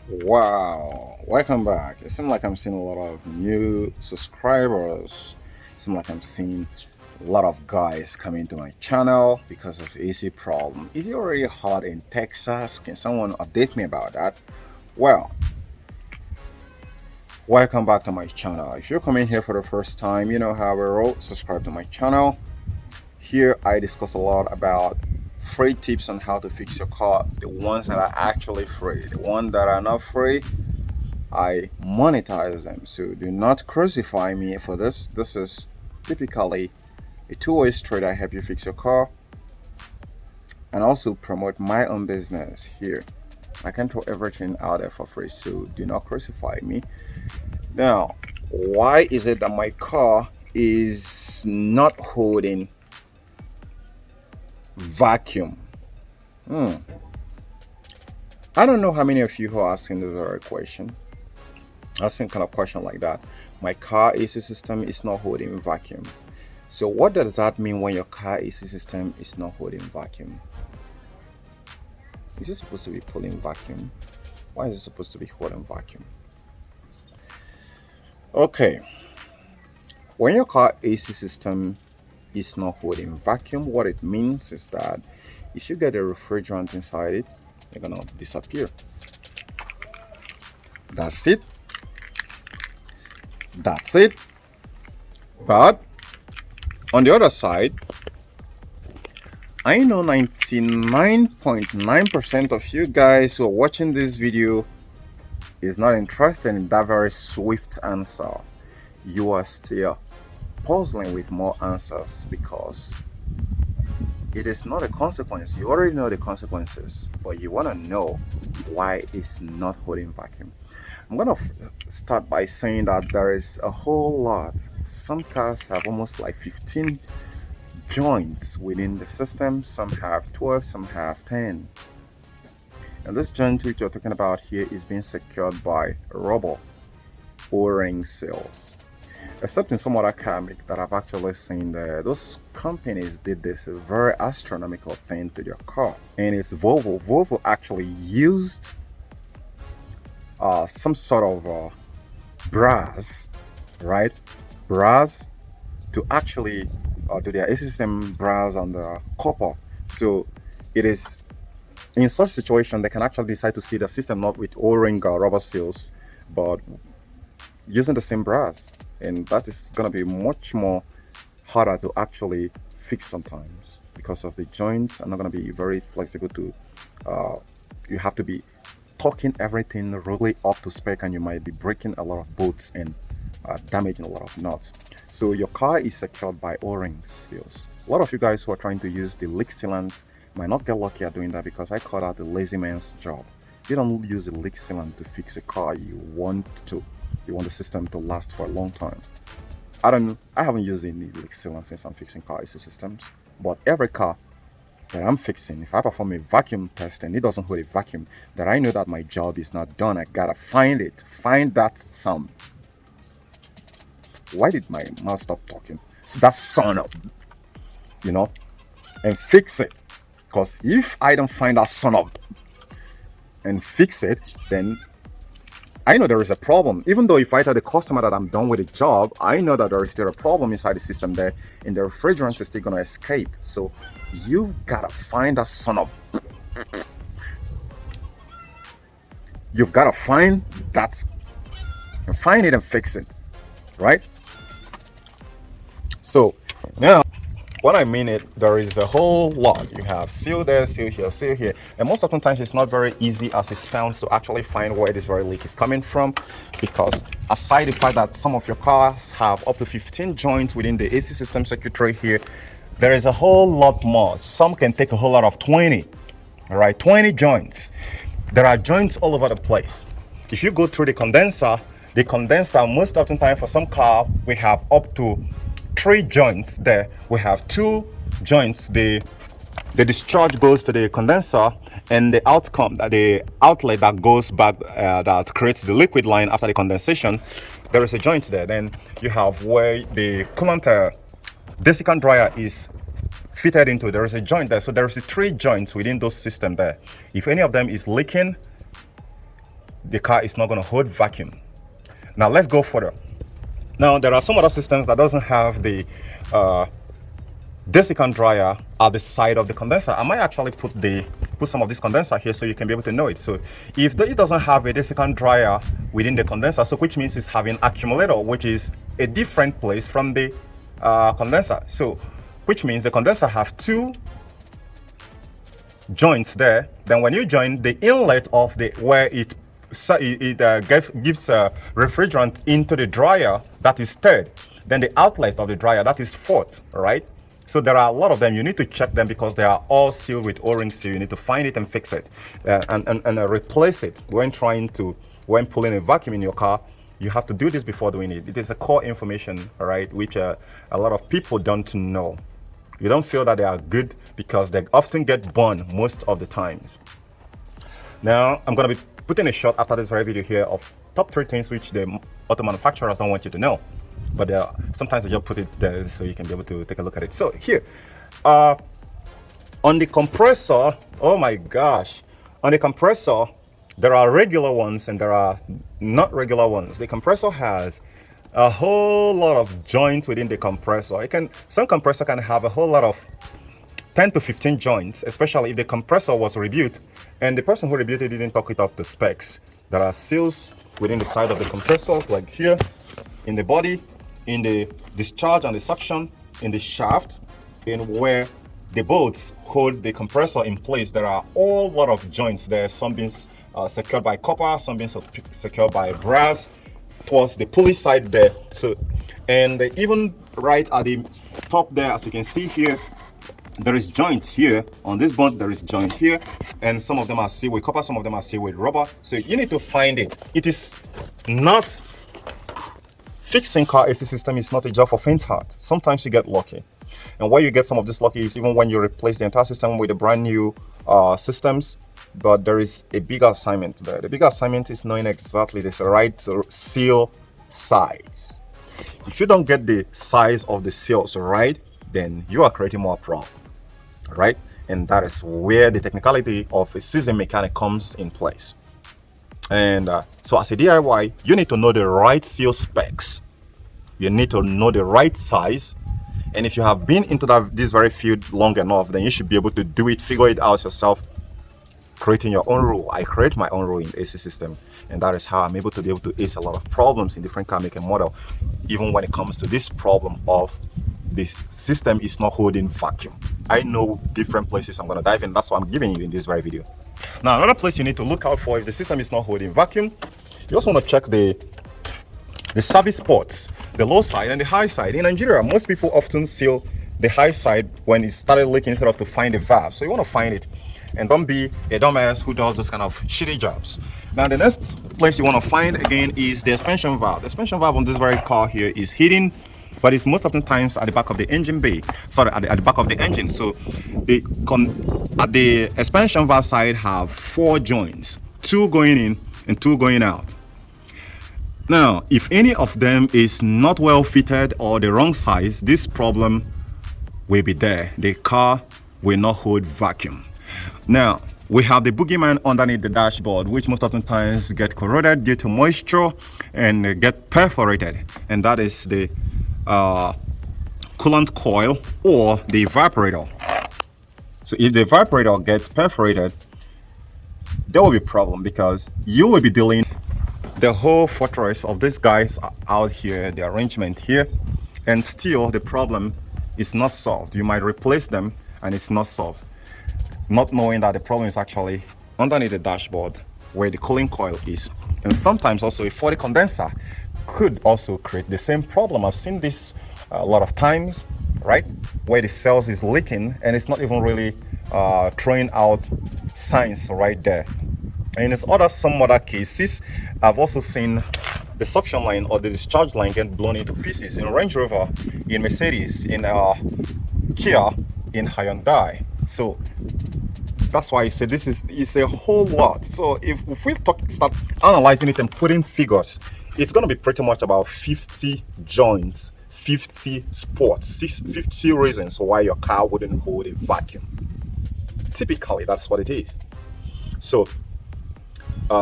Wow, welcome back. It seems like I'm seeing a lot of new subscribers. It seems like I'm seeing a lot of guys coming to my channel because of AC problem. Is it already hot in Texas? Can someone update me about that? Well, welcome back to my channel. If you're coming here for the first time, you know how we roll. Subscribe to my channel. Here I discuss a lot about free tips on how to fix your car. The ones that are actually free. The ones that are not free, I monetize them. So do not crucify me for this. This is typically a two-way street. I help you fix your car and also promote my own business here. I can throw everything out there for free, so do not crucify me. Now, why is it that my car is not holding vacuum? I don't know how many of you who are asking this very question. Asking kind of question like that. My car AC system is not holding vacuum. So what does that mean when your car AC system is not holding vacuum? Is it supposed to be pulling vacuum? Why is it supposed to be holding vacuum? Okay. When your car AC system is not holding vacuum, what it means is that if you get a refrigerant inside it, they're gonna disappear. That's it. That's it. But on the other side, I know 99.9% of you guys who are watching this video is not interested in that very swift answer. You are still puzzling with more answers because it is not a consequence. You already know the consequences, but you want to know why it's not holding vacuum. I'm going to start by saying that there is a whole lot. Some cars have almost like 15 joints within the system. Some have 12, some have 10. And this joint which you're talking about here is being secured by rubber O-ring seals. Except in some other car make that I've actually seen that those companies did this very astronomical thing to their car. And it's Volvo. Volvo actually used some sort of brass, right? Brass to actually do their AC system brass on the copper. So it is in such situation they can actually decide to see the system not with O-ring rubber seals, but using the same brass, and that is going to be much more harder to actually fix sometimes because of the joints are not going to be very flexible to you have to be torquing everything really up to spec, and you might be breaking a lot of bolts and damaging a lot of nuts. So your car is secured by O-ring seals. A lot of you guys who are trying to use the leak sealant might not get lucky at doing that because I call that the lazy man's job. You don't use a leak sealant to fix a car. You want the system to last for a long time. I haven't used any leak sealant since I'm fixing car AC systems, but every car that I'm fixing, if I perform a vacuum test and it doesn't hold a vacuum, that I know that my job is not done. I gotta find that some. Why did my mouth stop talking? So that son of, and fix it. Because if I don't find that son of and fix it, then I know there is a problem. Even though if I tell the customer that I'm done with the job, I know that there is still a problem inside the system there, and the refrigerant is still gonna escape. So you've gotta find that son of. You've gotta find that, and find it and fix it, right? So now, when I mean it, there is a whole lot. You have seal there, seal here, seal here. And most often times it's not very easy as it sounds to actually find where this very leak is coming from, because aside the fact that some of your cars have up to 15 joints within the AC system circuitry here, there is a whole lot more. Some can take a whole lot of 20, all right, 20 joints. There are joints all over the place. If you go through the condenser, most often time for some car, we have up to 3 joints there. We have 2 joints. The discharge goes to the condenser, and the outlet that goes back that creates the liquid line after the condensation, there is a joint there. Then you have where the coolant desiccant dryer is fitted into. There is a joint there. So there is 3 joints within those systems there. If any of them is leaking, the car is not going to hold vacuum. Now let's go further. Now there are some other systems that doesn't have the desiccant dryer at the side of the condenser. I might actually put some of this condenser here so you can be able to know it. So if it doesn't have a desiccant dryer within the condenser, so which means it's having accumulator, which is a different place from the condenser. So which means the condenser have two joints there. Then when you join the inlet of the where it gives refrigerant into the dryer, that is third. Then the outlet of the dryer, that is fourth, right? So there are a lot of them. You need to check them because they are all sealed with O-ring seal. You need to find it and fix it and replace it when pulling a vacuum in your car. You have to do this before doing it. It is a core information, right, which a lot of people don't know. You don't feel that they are good because they often get burned most of the times. Now, I'm going to be putting a shot after this very video here of top 3 things which the auto manufacturers don't want you to know. But sometimes I just put it there so you can be able to take a look at it. So here, on the compressor, oh my gosh, on the compressor, there are regular ones and there are not regular ones. The compressor has a whole lot of joints within the compressor. Some compressor can have a whole lot of 10 to 15 joints, especially if the compressor was rebuilt and the person who rebuilt it didn't talk it up to specs. There are seals within the side of the compressors, like here, in the body, in the discharge and the suction, in the shaft, in where the bolts hold the compressor in place. There are a whole lot of joints there, some being secured by copper, some being secured by brass towards the pulley side there. So, and even right at the top there, as you can see here, there is joint here on this bond. There is joint here, and some of them are sealed with copper, some of them are sealed with rubber. So you need to find it. It is not fixing car AC system is not a job for faint heart. Sometimes you get lucky, and where you get some of this lucky is even when you replace the entire system with a brand new systems. But there is a bigger assignment there. The bigger assignment is knowing exactly this right seal size. If you don't get the size of the seals right, then you are creating more problem, right? And that is where the technicality of a seasoned mechanic comes in place. And so as a DIY, you need to know the right seal specs. You need to know the right size. And if you have been into this very field long enough, then you should be able to do it, figure it out yourself, creating your own rule. I create my own rule in the AC system, and that is how I'm able to ace a lot of problems in different car make and model, even when it comes to this problem of this system is not holding vacuum. I know different places I'm going to dive in. That's what I'm giving you in this very video. Now, another place you need to look out for if the system is not holding vacuum, you also want to check the service ports, the low side and the high side. In Nigeria, most people often seal the high side when it started leaking instead of to find the valve. So you want to find it, and don't be a dumbass who does those kind of shitty jobs. Now, the next place you want to find again is the expansion valve. The expansion valve on this very car here is hidden, but it's most often times at the back of the engine bay. Sorry, at the back of the engine. So at the expansion valve side have 4 joints, 2 going in and 2 going out. Now, if any of them is not well fitted or the wrong size, this problem will be there. The car will not hold vacuum. Now, we have the boogeyman underneath the dashboard, which most often times get corroded due to moisture and get perforated, and that is the coolant coil or the evaporator. So if the evaporator gets perforated, there will be a problem because you will be dealing the whole fortress of these guys out here, the arrangement here, and still the problem is not solved. You might replace them and it's not solved, not knowing that the problem is actually underneath the dashboard where the cooling coil is. And sometimes also a faulty condenser could also create the same problem. I've seen this a lot of times, right, where the cells is leaking and it's not even really throwing out signs right there. And in some other cases, I've also seen the suction line or the discharge line get blown into pieces in Range Rover, in Mercedes, in Kia, in Hyundai. So that's why I say it's a whole lot. So if we start analyzing it and putting figures, it's going to be pretty much about 50 joints, 50 spots, 50 reasons why your car wouldn't hold a vacuum. Typically, that's what it is. So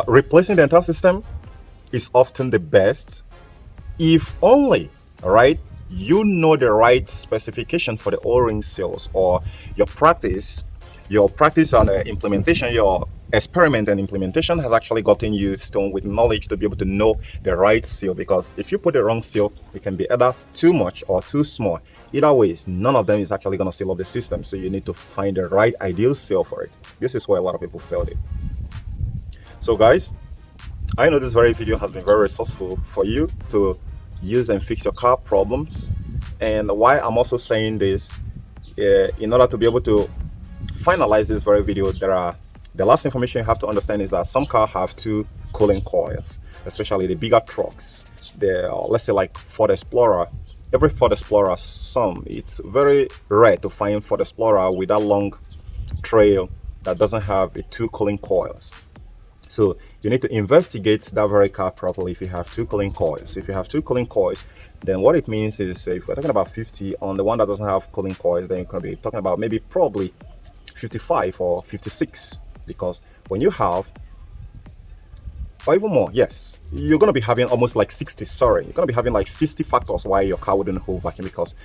Replacing the entire system is often the best if only, all right, you know the right specification for the o-ring seals, or your practice on implementation, your experiment and implementation has actually gotten you stone with knowledge to be able to know the right seal. Because if you put the wrong seal, it can be either too much or too small. Either ways, none of them is actually going to seal up the system. So you need to find the right ideal seal for it. This is where a lot of people failed it. So guys, I know this very video has been very resourceful for you to use and fix your car problems. And why I'm also saying this, in order to be able to finalize this very video, the last information you have to understand is that some cars have two cooling coils, especially the bigger trucks. Let's say like Ford Explorer. Every Ford Explorer, it's very rare to find Ford Explorer with that long trail that doesn't have the two cooling coils. So you need to investigate that very car properly if you have two cooling coils. If you have two cooling coils, then what it means is, if we're talking about 50 on the one that doesn't have cooling coils, then you're going to be talking about maybe probably 55 or 56. Because when you have, or even more, yes, you're going to be having almost like 60, sorry. You're going to be having like 60 factors why your car wouldn't hold vacuum, because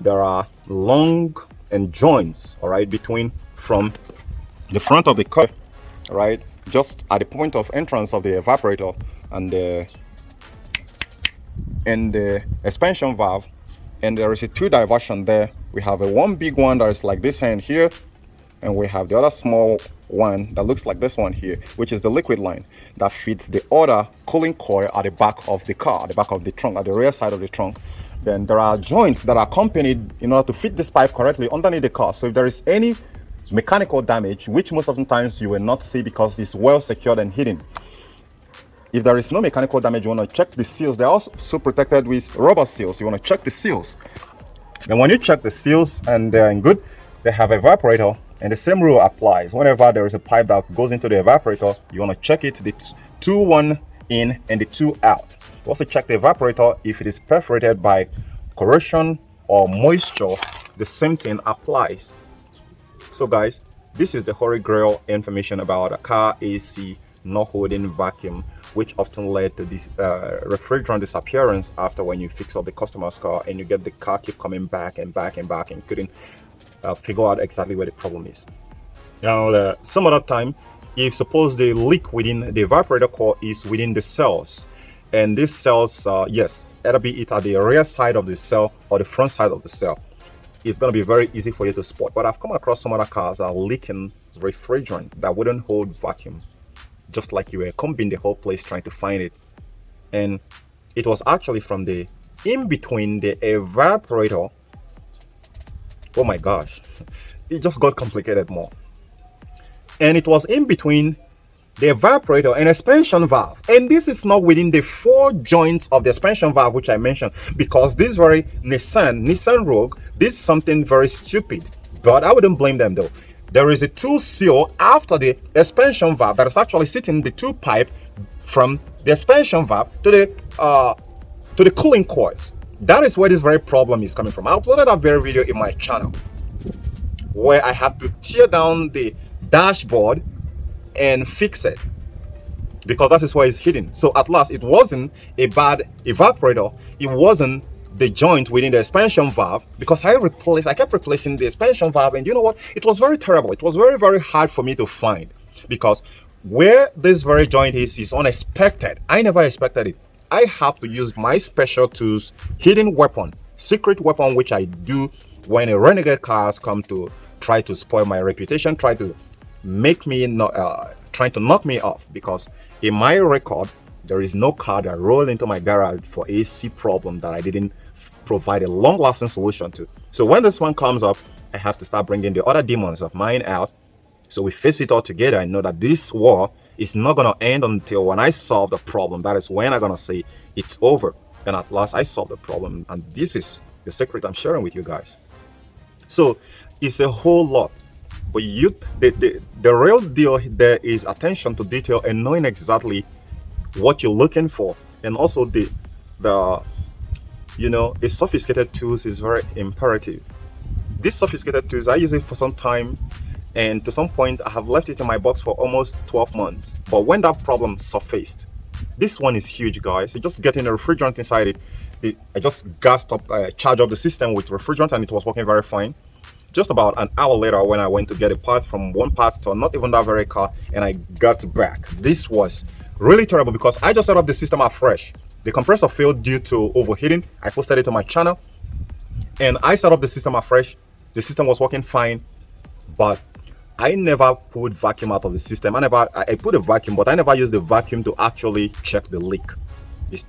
there are long and joints, all right, from the front of the car, right, just at the point of entrance of the evaporator and the expansion valve, and there is a two diversion there. We have a one big one that is like this hand here, and we have the other small one that looks like this one here, which is the liquid line that feeds the other cooling coil at the back of the car, at the back of the trunk, at the rear side of the trunk. Then there are joints that are accompanied in order to fit this pipe correctly underneath the car. So if there is any mechanical damage, which most of the times you will not see because it's well secured and hidden, if there is no mechanical damage, you want to check the seals. They're also protected with rubber seals. You want to check the seals. And when you check the seals and they're in good, they have evaporator, and the same rule applies. Whenever there is a pipe that goes into the evaporator, you want to check it, the one in and the two out. You also check the evaporator if it is perforated by corrosion or moisture. The same thing applies. So guys, this is the holy grail information about a car AC not holding vacuum, which often led to this refrigerant disappearance after when you fix up the customer's car and you get the car keep coming back and back and back, and couldn't figure out exactly where the problem is. Now, some other time, if suppose the leak within the evaporator core is within the cells, and these cells, yes, either be it at the rear side of the cell or the front side of the cell, it's going to be very easy for you to spot. But I've come across some other cars that are leaking refrigerant that wouldn't hold vacuum, just like you were combing the whole place trying to find it. And it was actually from the in between the evaporator. Oh my gosh, it just got complicated more. And it was in between the evaporator and expansion valve, and this is not within the four joints of the expansion valve which I mentioned, because this very Nissan Rogue did something very stupid, but I wouldn't blame them though. There is a two seal after the expansion valve that is actually sitting the two pipe from the expansion valve to the cooling coils. That is where this very problem is coming from. I uploaded a very video in my channel where I have to tear down the dashboard and fix it, because that is where it's hidden. So at last, it wasn't a bad evaporator, it wasn't the joint within the expansion valve, because I kept replacing the expansion valve, and you know what, it was very terrible. It was very, very hard for me to find, because where this very joint is unexpected. I never expected it. I have to use my special tools, hidden weapon, secret weapon, which I do when a renegade cars come to try to spoil my reputation, trying to knock me off, because in my record there is no car that rolled into my garage for AC problem that I didn't provide a long-lasting solution to. So when this one comes up, I have to start bringing the other demons of mine out, so we face it all together and know that this war is not going to end until when I solve the problem. That is when I'm going to say it's over, and at last I solve the problem. And this is the secret I'm sharing with you guys. So it's a whole lot. But the real deal there is attention to detail and knowing exactly what you're looking for, and also the sophisticated tools is very imperative. These sophisticated tools, I use it for some time, And to some point, I have left it in my box for almost 12 months. But when that problem surfaced, this one is huge, guys. You just getting a refrigerant inside it. I just gassed up, charged up the system with refrigerant, and it was working very fine. Just about an hour later, when I went to get a part from one part store, not even that very car, and I got back, this was really terrible because I just set up the system afresh. The compressor failed due to overheating. I posted it on my channel, and I set up the system afresh. The system was working fine, but I never pulled vacuum out of the system. I put a vacuum, but I never used the vacuum to actually check the leak.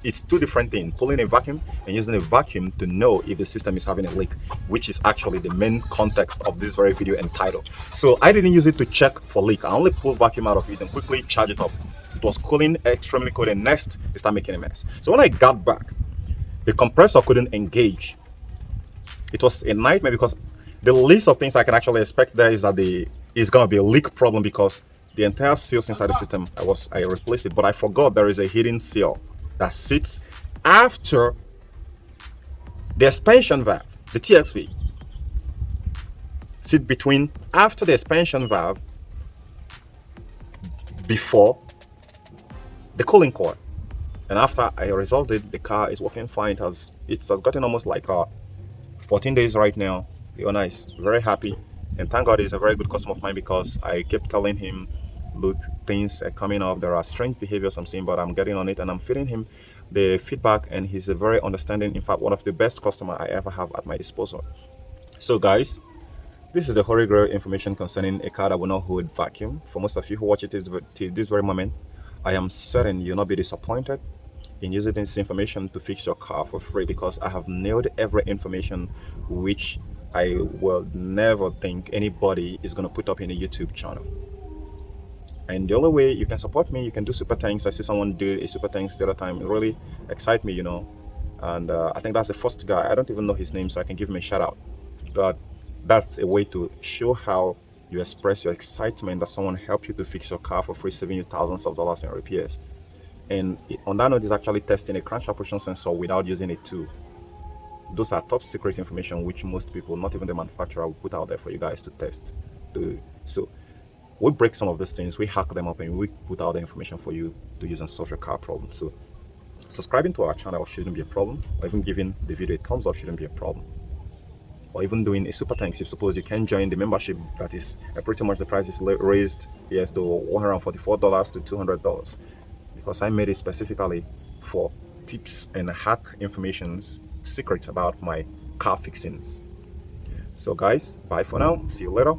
It's two different things, pulling a vacuum and using a vacuum to know if the system is having a leak, which is actually the main context of this very video and title. So I didn't use it to check for leak. I only pulled vacuum out of it and quickly charge it up. It was cooling, extremely cold, and next it started making a mess. So when I got back, the compressor couldn't engage. It was a nightmare because the least of things I can actually expect there is that it's gonna be a leak problem because the entire seals inside the system, I replaced it, but I forgot there is a hidden seal that sits after the expansion valve, the TXV. Sit between after the expansion valve, before the cooling cord. And after I resolved it, the car is working fine. It has gotten almost like 14 days right now. The owner is very happy, and thank God he's a very good customer of mine because I kept telling him, look, things are coming up, there are strange behaviors I'm seeing, but I'm getting on it and I'm feeding him the feedback, and he's a very understanding, in fact one of the best customer I ever have at my disposal. So guys, this is the holy grail information concerning a car that will not hold vacuum. For most of you who watch it till this very moment, I am certain you'll not be disappointed in using this information to fix your car for free, because I have nailed every information which I will never think anybody is going to put up in a YouTube channel. And the only way you can support me, you can do super thanks. I see someone do a super thanks the other time. It really excites me, And I think that's the first guy. I don't even know his name, so I can give him a shout out. But that's a way to show how you express your excitement that someone helped you to fix your car for free, saving you thousands of dollars in repairs. And on that note, is actually testing a crankshaft position sensor without using a tool. Those are top secret information which most people, not even the manufacturer, will put out there for you guys to test. So we break some of these things, we hack them up, and we put out the information for you to use and solve your car problem. So subscribing to our channel shouldn't be a problem, or even giving the video a thumbs up shouldn't be a problem, or even doing a super thanks if suppose you can join the membership. That is pretty much the price is raised, yes, to $144 to $200, because I made it specifically for tips and hack informations, secrets about my car fixings. So guys, bye for now, see you later.